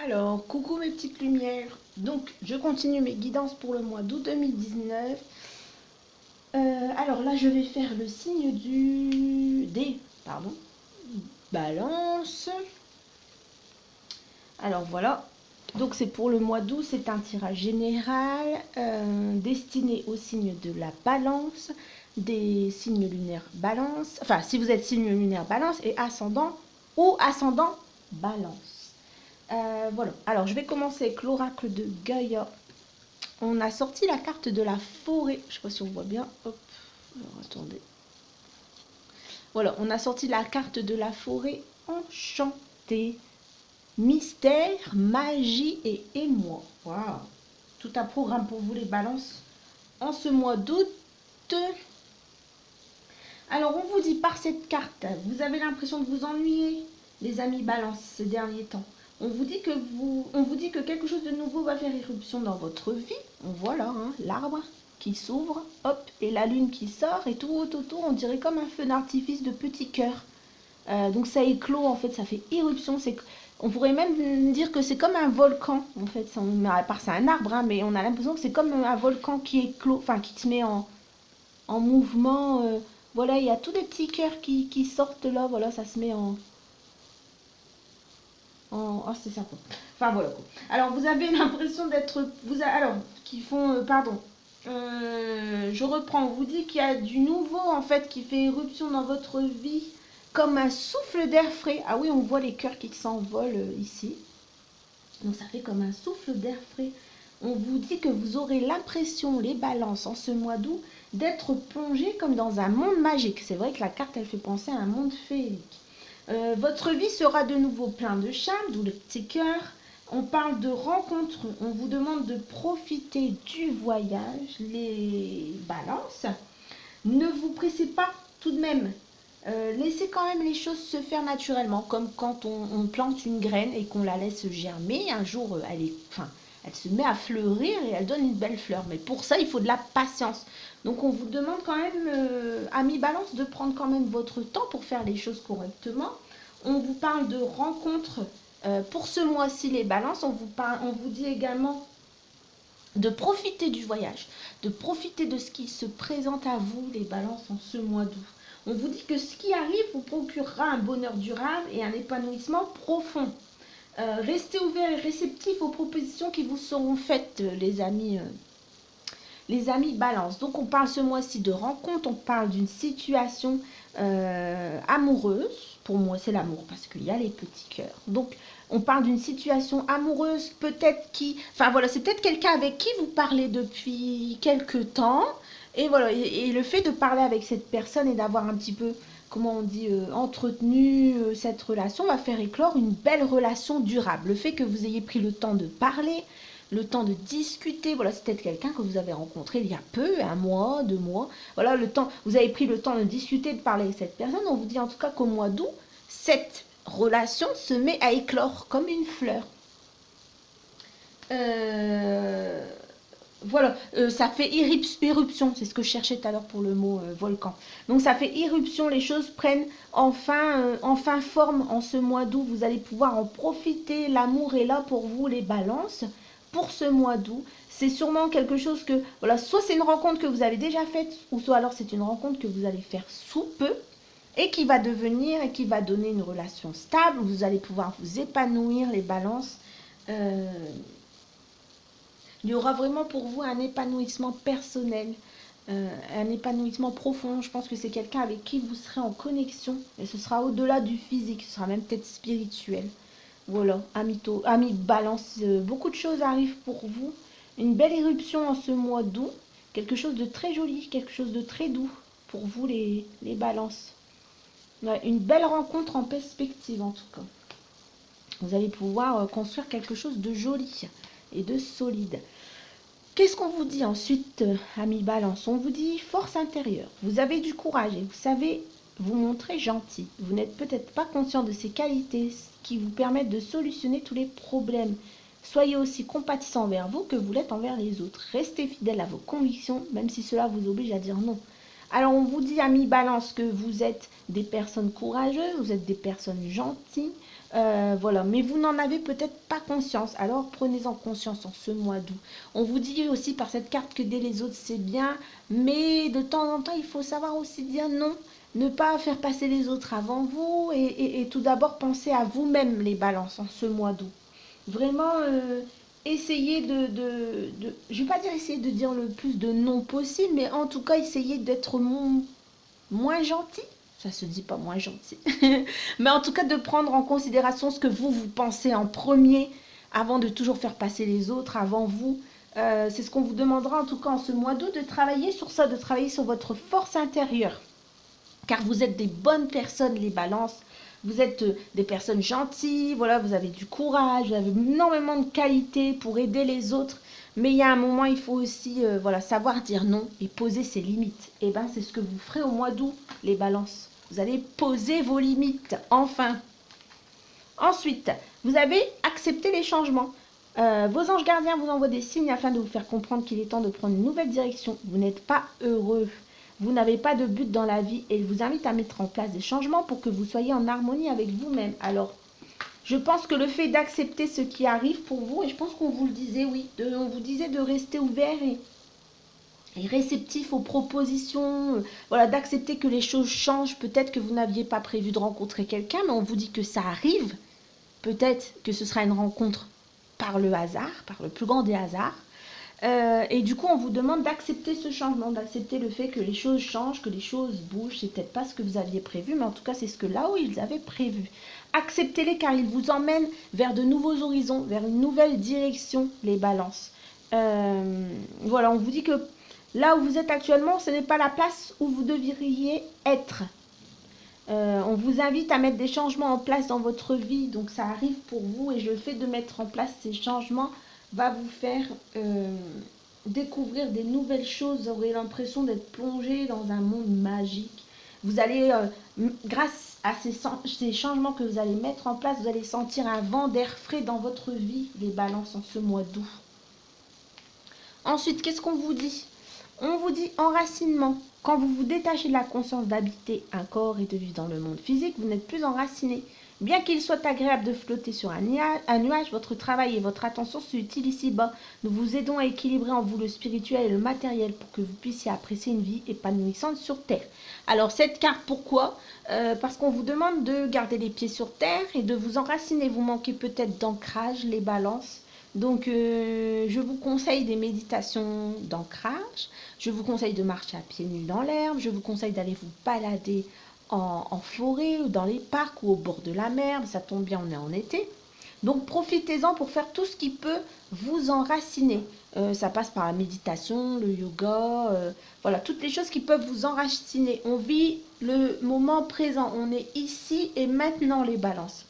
Alors, coucou mes petites lumières. Donc, je continue mes guidances pour le mois d'août 2019. Alors là, je vais faire le signe des balances. Alors voilà. Donc c'est pour le mois d'août, c'est un tirage général destiné au signe de la balance, des signes lunaires balance. Enfin, si vous êtes signe lunaire balance et ascendant ou ascendant balance. Voilà, alors je vais commencer avec l'oracle de Gaïa. On a sorti la carte de la forêt. Je ne sais pas si on voit bien. Hop, alors attendez. Voilà, on a sorti la carte de la forêt enchantée. Mystère, magie et émoi. Waouh! Tout un programme pour vous les balances en ce mois d'août. Alors on vous dit par cette carte, vous avez l'impression de vous ennuyer, les amis balance, ces derniers temps. On vous dit que quelque chose de nouveau va faire irruption dans votre vie. On voit là, hein, l'arbre qui s'ouvre, hop, et la lune qui sort, et tout autour, on dirait comme un feu d'artifice de petits cœurs. Donc ça éclot, en fait, ça fait irruption. On pourrait même dire que c'est comme un volcan, en fait. À part c'est un arbre, hein, mais on a l'impression que c'est comme un volcan qui éclot, enfin qui se met en mouvement. Voilà, il y a tous des petits cœurs qui sortent là. Voilà, ça se met oh, c'est ça quoi. Enfin voilà quoi. Alors vous avez l'impression d'être... Alors, qui font... pardon. Je reprends. On vous dit qu'il y a du nouveau en fait qui fait éruption dans votre vie. Comme un souffle d'air frais. Ah oui, on voit les cœurs qui s'envolent ici. Donc ça fait comme un souffle d'air frais. On vous dit que vous aurez l'impression, les balances, en ce mois d'août, d'être plongé comme dans un monde magique. C'est vrai que la carte, elle fait penser à un monde féerique. Votre vie sera de nouveau plein de charme, d'où le petit cœur. On parle de rencontres, on vous demande de profiter du voyage, les balances. Ne vous pressez pas tout de même. Laissez quand même les choses se faire naturellement, comme quand on plante une graine et qu'on la laisse germer. Un jour, elle se met à fleurir et elle donne une belle fleur. Mais pour ça, il faut de la patience. Donc, on vous demande quand même, amis balance, de prendre quand même votre temps pour faire les choses correctement. On vous parle de rencontres pour ce mois-ci, les balances. On vous dit également de profiter du voyage, de profiter de ce qui se présente à vous, les balances, en ce mois d'août. On vous dit que ce qui arrive vous procurera un bonheur durable et un épanouissement profond. Restez ouverts et réceptifs aux propositions qui vous seront faites, les amis balance. Donc on parle ce mois-ci de rencontre, on parle d'une situation amoureuse. Pour moi, c'est l'amour parce qu'il y a les petits cœurs. Donc on parle d'une situation amoureuse, peut-être enfin voilà, c'est peut-être quelqu'un avec qui vous parlez depuis quelques temps. Et voilà, et le fait de parler avec cette personne et d'avoir un petit peu, comment on dit, entretenu cette relation va faire éclore une belle relation durable. Le fait que vous ayez pris le temps de parler, le temps de discuter, voilà, c'est peut-être quelqu'un que vous avez rencontré il y a peu, un mois, 2 mois, voilà, vous avez pris le temps de discuter, de parler avec cette personne. On vous dit en tout cas qu'au mois d'août, cette relation se met à éclore comme une fleur. Voilà, ça fait irruption, c'est ce que je cherchais tout à l'heure pour le mot volcan. Donc ça fait irruption, les choses prennent enfin forme en ce mois d'août. Vous allez pouvoir en profiter, l'amour est là pour vous, les balances. Pour ce mois d'août, c'est sûrement quelque chose que, voilà, soit c'est une rencontre que vous avez déjà faite, ou soit alors c'est une rencontre que vous allez faire sous peu, et qui va devenir, et qui va donner une relation stable, où vous allez pouvoir vous épanouir, les balances. Il y aura vraiment pour vous un épanouissement personnel, un épanouissement profond. Je pense que c'est quelqu'un avec qui vous serez en connexion, et ce sera au-delà du physique, ce sera même peut-être spirituel. Voilà, amis balance, beaucoup de choses arrivent pour vous. Une belle éruption en ce mois d'août, quelque chose de très joli, quelque chose de très doux pour vous les balances. Ouais, une belle rencontre en perspective en tout cas. Vous allez pouvoir construire quelque chose de joli et de solide. Qu'est-ce qu'on vous dit ensuite, amis balance? On vous dit force intérieure. Vous avez du courage et vous savez vous montrer gentil. Vous n'êtes peut-être pas conscient de ces qualités qui vous permettent de solutionner tous les problèmes. Soyez aussi compatissant envers vous que vous l'êtes envers les autres. Restez fidèle à vos convictions, même si cela vous oblige à dire non. Alors on vous dit, amis balance, que vous êtes des personnes courageuses, vous êtes des personnes gentilles, Voilà, mais vous n'en avez peut-être pas conscience. Alors prenez-en conscience en ce mois d'août. On vous dit aussi par cette carte que d'aider les autres c'est bien, mais de temps en temps il faut savoir aussi dire non, ne pas faire passer les autres avant vous et tout d'abord penser à vous-même les balances en ce mois d'août. Vraiment essayez je ne vais pas dire essayer de dire le plus de non possible, mais en tout cas essayez d'être moins gentil. Ça se dit pas moins gentil. Mais en tout cas, de prendre en considération ce que vous pensez en premier, avant de toujours faire passer les autres avant vous. C'est ce qu'on vous demandera en tout cas en ce mois d'août, de travailler sur ça, de travailler sur votre force intérieure. Car vous êtes des bonnes personnes, les balances. Vous êtes des personnes gentilles, voilà, vous avez du courage, vous avez énormément de qualités pour aider les autres. Mais il y a un moment, il faut aussi voilà, savoir dire non et poser ses limites. Et bien, c'est ce que vous ferez au mois d'août, les balances. Vous allez poser vos limites, enfin. Ensuite, vous avez accepté les changements. Vos anges gardiens vous envoient des signes afin de vous faire comprendre qu'il est temps de prendre une nouvelle direction. Vous n'êtes pas heureux. Vous n'avez pas de but dans la vie et ils vous invitent à mettre en place des changements pour que vous soyez en harmonie avec vous-même. Alors, je pense que le fait d'accepter ce qui arrive pour vous, et je pense qu'on vous le disait, oui, on vous disait de rester ouvert et réceptif aux propositions, voilà, d'accepter que les choses changent. Peut-être que vous n'aviez pas prévu de rencontrer quelqu'un, mais on vous dit que ça arrive. Peut-être que ce sera une rencontre par le hasard, par le plus grand des hasards. Et du coup, on vous demande d'accepter ce changement, d'accepter le fait que les choses changent, que les choses bougent. C'est peut-être pas ce que vous aviez prévu, mais en tout cas, c'est ce que là où ils avaient prévu. Acceptez-les car ils vous emmènent vers de nouveaux horizons, vers une nouvelle direction, les balances. Voilà, on vous dit que là où vous êtes actuellement, ce n'est pas la place où vous devriez être. On vous invite à mettre des changements en place dans votre vie, donc ça arrive pour vous et le fait de mettre en place ces changements va vous faire découvrir des nouvelles choses. Vous aurez l'impression d'être plongé dans un monde magique. Vous allez, grâce à ces changements que vous allez mettre en place, vous allez sentir un vent d'air frais dans votre vie, les balances, en ce mois d'août. Ensuite, qu'est-ce qu'on vous dit? On vous dit enracinement. Quand vous vous détachez de la conscience d'habiter un corps et de vivre dans le monde physique, vous n'êtes plus enraciné. Bien qu'il soit agréable de flotter sur un nuage, votre travail et votre attention sont utiles ici-bas. Nous vous aidons à équilibrer en vous le spirituel et le matériel pour que vous puissiez apprécier une vie épanouissante sur Terre. Alors cette carte, pourquoi? Parce qu'on vous demande de garder les pieds sur Terre et de vous enraciner. Vous manquez peut-être d'ancrage, les balances. Donc, je vous conseille des méditations d'ancrage. Je vous conseille de marcher à pieds nus dans l'herbe. Je vous conseille d'aller vous balader en forêt ou dans les parcs ou au bord de la mer. Ça tombe bien, on est en été. Donc, profitez-en pour faire tout ce qui peut vous enraciner. Ça passe par la méditation, le yoga, voilà, toutes les choses qui peuvent vous enraciner. On vit le moment présent. On est ici et maintenant, les balances.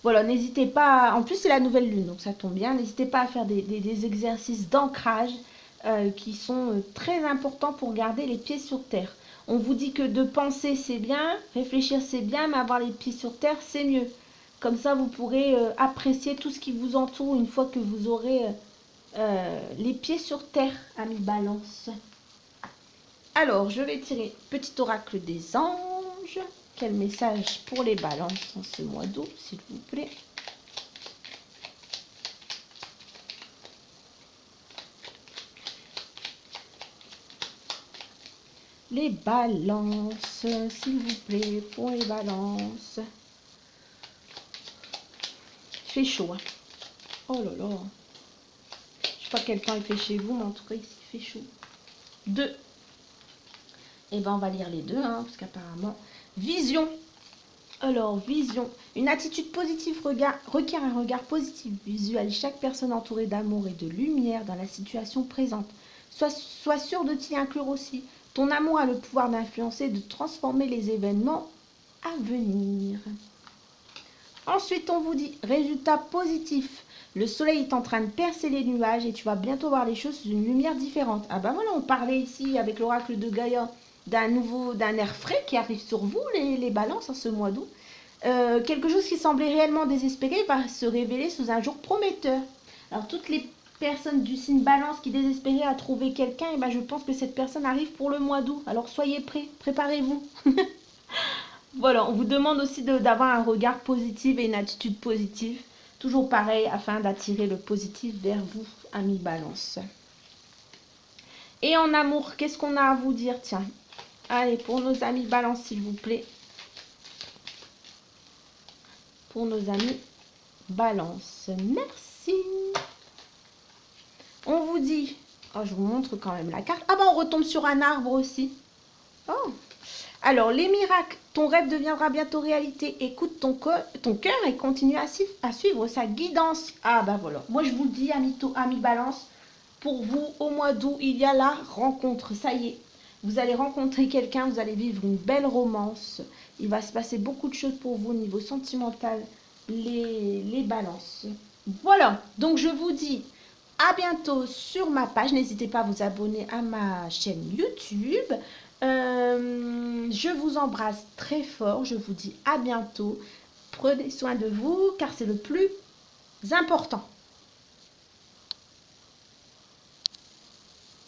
Voilà, n'hésitez pas, en plus c'est la nouvelle lune, donc ça tombe bien, n'hésitez pas à faire des exercices d'ancrage qui sont très importants pour garder les pieds sur terre. On vous dit que de penser c'est bien, réfléchir c'est bien, mais avoir les pieds sur terre c'est mieux. Comme ça vous pourrez apprécier tout ce qui vous entoure une fois que vous aurez les pieds sur terre, amis balance. Alors, je vais tirer petit oracle des anges. Quel message pour les balances en ce mois d'août, s'il vous plaît? Les balances, s'il vous plaît, pour les balances. Il fait chaud, hein. Oh là là. Je sais pas quel temps il fait chez vous, mais en tout cas, ici, il fait chaud. 2. Et ben on va lire les deux, hein, parce qu'apparemment... Vision. Alors, vision. Une attitude positive requiert un regard positif. Visualise chaque personne entourée d'amour et de lumière dans la situation présente. Sois sûr de t'y inclure aussi. Ton amour a le pouvoir d'influencer et de transformer les événements à venir. Ensuite, on vous dit, résultat positif. Le soleil est en train de percer les nuages et tu vas bientôt voir les choses sous une lumière différente. Ah ben voilà, on parlait ici avec l'oracle de Gaïa d'un air frais qui arrive sur vous, les balances, en ce mois d'août. Quelque chose qui semblait réellement désespéré va se révéler sous un jour prometteur. Alors toutes les personnes du signe balance qui désespéraient à trouver quelqu'un, ben je pense que cette personne arrive pour le mois d'août. Alors soyez prêts, préparez-vous. Voilà, on vous demande aussi d'avoir un regard positif et une attitude positive. Toujours pareil, afin d'attirer le positif vers vous, amis Balance. Et en amour, qu'est-ce qu'on a à vous dire? Tiens, allez, pour nos amis Balance, s'il vous plaît. Pour nos amis Balance. Merci. On vous dit... Oh, je vous montre quand même la carte. Ah ben, on retombe sur un arbre aussi. Oh. Alors, les miracles. Ton rêve deviendra bientôt réalité. Écoute ton cœur et continue à suivre sa guidance. Ah ben voilà. Moi, je vous le dis, amis Balance. Pour vous, au mois d'août, il y a la rencontre. Ça y est. Vous allez rencontrer quelqu'un. Vous allez vivre une belle romance. Il va se passer beaucoup de choses pour vous au niveau sentimental. Les balances. Voilà. Donc, je vous dis... à bientôt sur ma page. N'hésitez pas à vous abonner à ma chaîne YouTube. Je vous embrasse très fort. Je vous dis à bientôt. Prenez soin de vous car c'est le plus important.